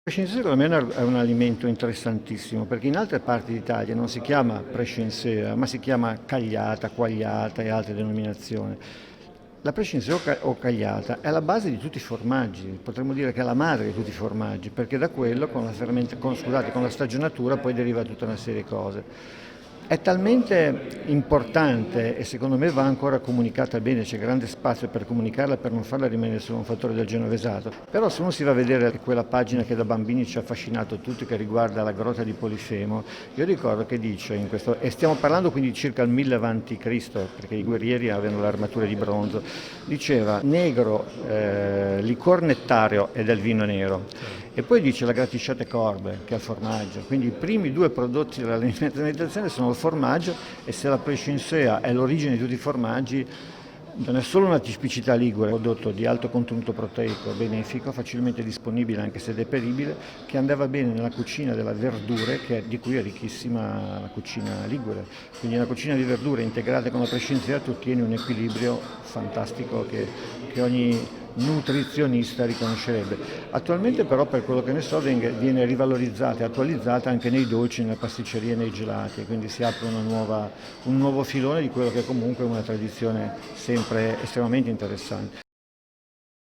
Prescinsea secondo me è un alimento interessantissimo perché in altre parti d'Italia non si chiama prescinsea ma si chiama cagliata, quagliata e altre denominazioni. La prescinsea o cagliata è la base di tutti i formaggi, potremmo dire che è la madre di tutti i formaggi perché da quello con la stagionatura poi deriva tutta una serie di cose. È talmente importante e secondo me va ancora comunicata bene, c'è grande spazio per comunicarla per non farla rimanere solo un fattore del genovesato. Però se uno si va a vedere quella pagina che da bambini ci ha affascinato tutti che riguarda la grotta di Polifemo, io ricordo che dice in questo, e stiamo parlando quindi di circa il 1000 avanti Cristo, perché i guerrieri avevano le armature di bronzo, diceva negro, licor nettario e del vino nero. E poi dice la gratisciate corbe, che è il formaggio. Quindi i primi due prodotti dell'alimentazione sono il formaggio e se la prescinsea è l'origine di tutti i formaggi, non è solo una tipicità ligure, un prodotto di alto contenuto proteico, benefico, facilmente disponibile anche se deperibile, che andava bene nella cucina della verdure, di cui è ricchissima la cucina ligure. Quindi una cucina di verdure integrate con la prescinsea tu ottieni un equilibrio fantastico che ogni nutrizionista riconoscerebbe. Attualmente però per quello che ne so viene rivalorizzata e attualizzata anche nei dolci, nelle pasticcerie e nei gelati, quindi si apre un nuovo filone di quello che comunque è una tradizione sempre estremamente interessante.